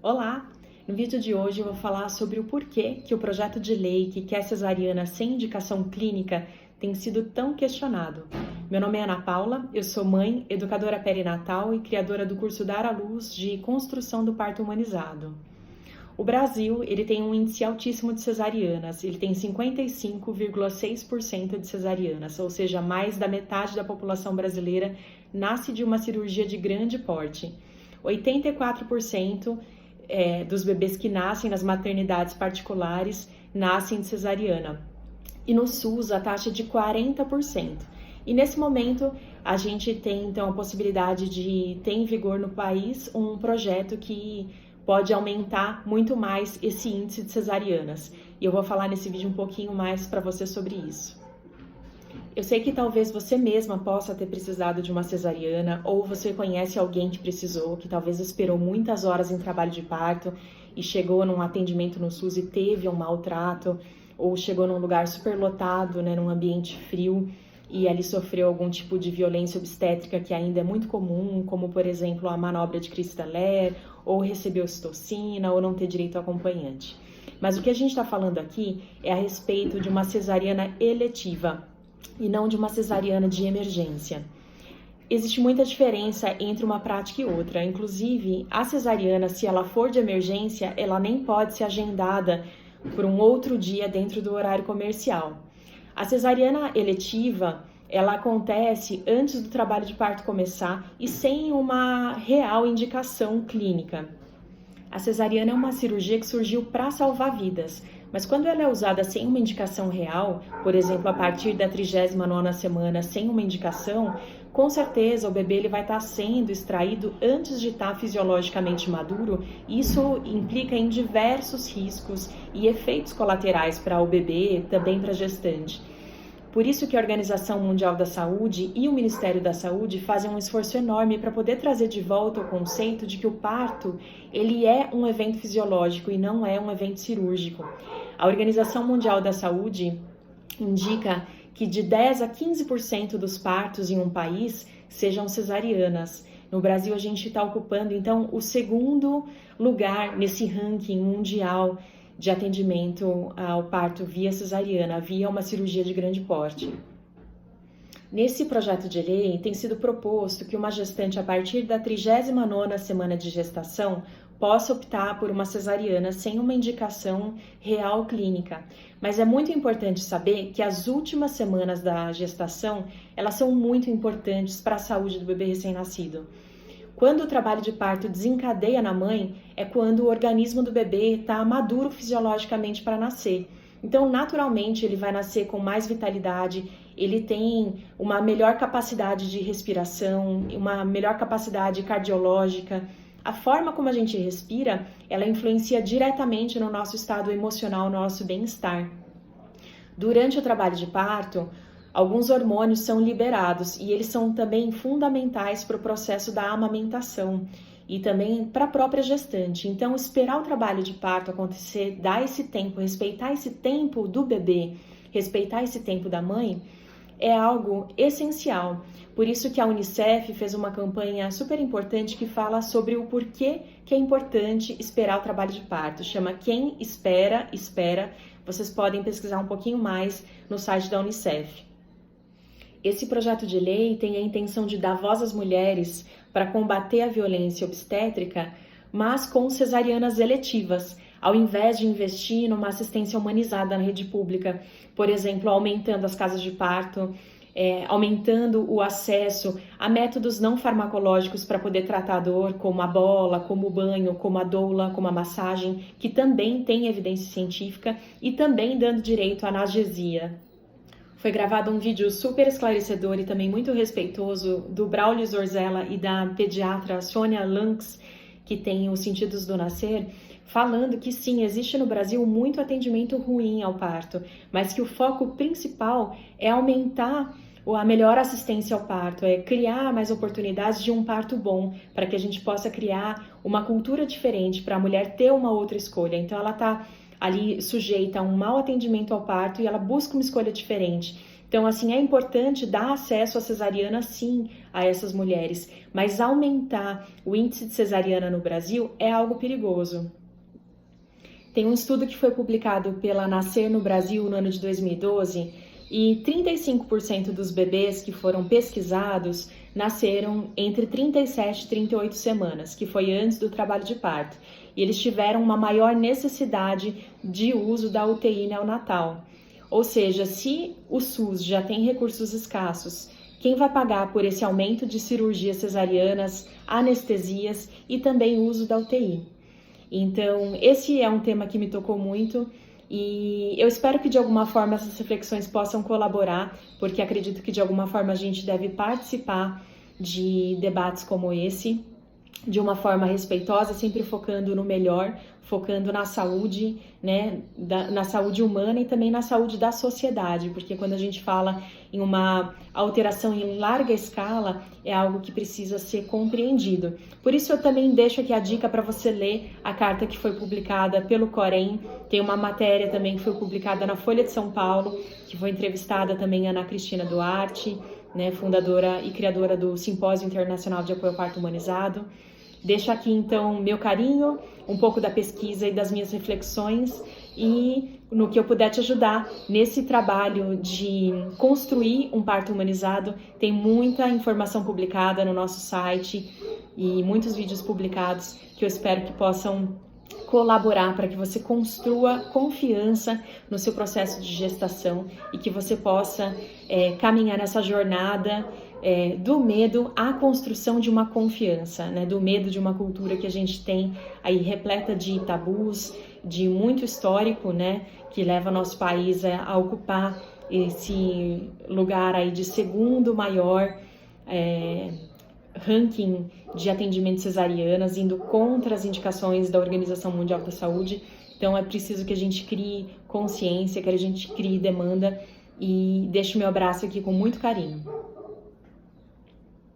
Olá! No vídeo de hoje eu vou falar sobre o porquê que o projeto de lei que quer cesariana sem indicação clínica tem sido tão questionado. Meu nome é Ana Paula, eu sou mãe, educadora perinatal e criadora do curso Dar à Luz de Construção do Parto Humanizado. O Brasil, ele tem um índice altíssimo de cesarianas, ele tem 55,6% de cesarianas, ou seja, mais da metade da população brasileira nasce de uma cirurgia de grande porte. 84% dos bebês que nascem nas maternidades particulares nascem de cesariana. E no SUS a taxa é de 40%. E nesse momento a gente tem então a possibilidade de ter em vigor no país um projeto que pode aumentar muito mais esse índice de cesarianas. E eu vou falar nesse vídeo um pouquinho mais para você sobre isso. Eu sei que talvez você mesma possa ter precisado de uma cesariana, ou você conhece alguém que precisou, que talvez esperou muitas horas em trabalho de parto e chegou num atendimento no SUS e teve um maltrato, ou chegou num lugar superlotado, num ambiente frio, e ali sofreu algum tipo de violência obstétrica que ainda é muito comum, como por exemplo a manobra de Cristaller, ou receber ocitocina, ou não ter direito ao acompanhante. Mas o que a gente está falando aqui é a respeito de uma cesariana eletiva, e não de uma cesariana de emergência. Existe muita diferença entre uma prática e outra. Inclusive, a cesariana, se ela for de emergência, ela nem pode ser agendada por um outro dia dentro do horário comercial. A cesariana eletiva, ela acontece antes do trabalho de parto começar e sem uma real indicação clínica. A cesariana é uma cirurgia que surgiu para salvar vidas, mas quando ela é usada sem uma indicação real, por exemplo, a partir da 39ª semana sem uma indicação, com certeza o bebê ele vai estar sendo extraído antes de estar fisiologicamente maduro, e isso implica em diversos riscos e efeitos colaterais para o bebê, também para a gestante. Por isso que a Organização Mundial da Saúde e o Ministério da Saúde fazem um esforço enorme para poder trazer de volta o conceito de que o parto ele é um evento fisiológico e não é um evento cirúrgico. A Organização Mundial da Saúde indica que de 10 a 15% dos partos em um país sejam cesarianas. No Brasil, a gente está ocupando, então, o segundo lugar nesse ranking mundial de atendimento ao parto via cesariana, via uma cirurgia de grande porte. Nesse projeto de lei, tem sido proposto que uma gestante a partir da 39ª semana de gestação possa optar por uma cesariana sem uma indicação real clínica. Mas é muito importante saber que as últimas semanas da gestação, elas são muito importantes para a saúde do bebê recém-nascido. Quando o trabalho de parto desencadeia na mãe, é quando o organismo do bebê está maduro fisiologicamente para nascer. Então, naturalmente, ele vai nascer com mais vitalidade, ele tem uma melhor capacidade de respiração, uma melhor capacidade cardiológica. A forma como a gente respira, ela influencia diretamente no nosso estado emocional, no nosso bem-estar. Durante o trabalho de parto, alguns hormônios são liberados e eles são também fundamentais para o processo da amamentação e também para a própria gestante. Então, esperar o trabalho de parto acontecer, dar esse tempo, respeitar esse tempo do bebê, respeitar esse tempo da mãe, é algo essencial. Por isso que a Unicef fez uma campanha super importante que fala sobre o porquê que é importante esperar o trabalho de parto. Chama Quem Espera, Espera. Vocês podem pesquisar um pouquinho mais no site da Unicef. Esse projeto de lei tem a intenção de dar voz às mulheres para combater a violência obstétrica, mas com cesarianas eletivas, ao invés de investir numa assistência humanizada na rede pública, por exemplo, aumentando as casas de parto, aumentando o acesso a métodos não farmacológicos para poder tratar a dor, como a bola, como o banho, como a doula, como a massagem, que também tem evidência científica, e também dando direito à analgesia. Foi gravado um vídeo super esclarecedor e também muito respeitoso do Braulio Zorzella e da pediatra Sônia Lanks, que tem os Sentidos do Nascer, falando que sim, existe no Brasil muito atendimento ruim ao parto, mas que o foco principal é aumentar a melhor assistência ao parto, é criar mais oportunidades de um parto bom, para que a gente possa criar uma cultura diferente, para a mulher ter uma outra escolha. Então ela está ali sujeita a um mau atendimento ao parto e ela busca uma escolha diferente. Então, assim, é importante dar acesso à cesariana, sim, a essas mulheres, mas aumentar o índice de cesariana no Brasil é algo perigoso. Tem um estudo que foi publicado pela Nascer no Brasil no ano de 2012 e 35% dos bebês que foram pesquisados nasceram entre 37 e 38 semanas, que foi antes do trabalho de parto. E eles tiveram uma maior necessidade de uso da UTI neonatal. Ou seja, se o SUS já tem recursos escassos, quem vai pagar por esse aumento de cirurgias cesarianas, anestesias e também o uso da UTI? Então, esse é um tema que me tocou muito e eu espero que de alguma forma essas reflexões possam colaborar, porque acredito que de alguma forma a gente deve participar de debates como esse, de uma forma respeitosa, sempre focando no melhor, focando na saúde, né, na saúde humana e também na saúde da sociedade, porque quando a gente fala em uma alteração em larga escala, é algo que precisa ser compreendido. Por isso eu também deixo aqui a dica para você ler a carta que foi publicada pelo Corém, tem uma matéria também que foi publicada na Folha de São Paulo, que foi entrevistada também a Ana Cristina Duarte, né, fundadora e criadora do Simpósio Internacional de Apoio ao Parto Humanizado. Deixo aqui então meu carinho, um pouco da pesquisa e das minhas reflexões e no que eu puder te ajudar nesse trabalho de construir um parto humanizado. Tem muita informação publicada no nosso site e muitos vídeos publicados que eu espero que possam colaborar para que você construa confiança no seu processo de gestação e que você possa caminhar nessa jornada do medo à construção de uma confiança, né? Do medo de uma cultura que a gente tem aí repleta de tabus, de muito histórico, né? Que leva nosso país a ocupar esse lugar aí de segundo maior ranking de atendimento cesarianas, indo contra as indicações da Organização Mundial da Saúde. Então é preciso que a gente crie consciência, que a gente crie demanda e deixo meu abraço aqui com muito carinho.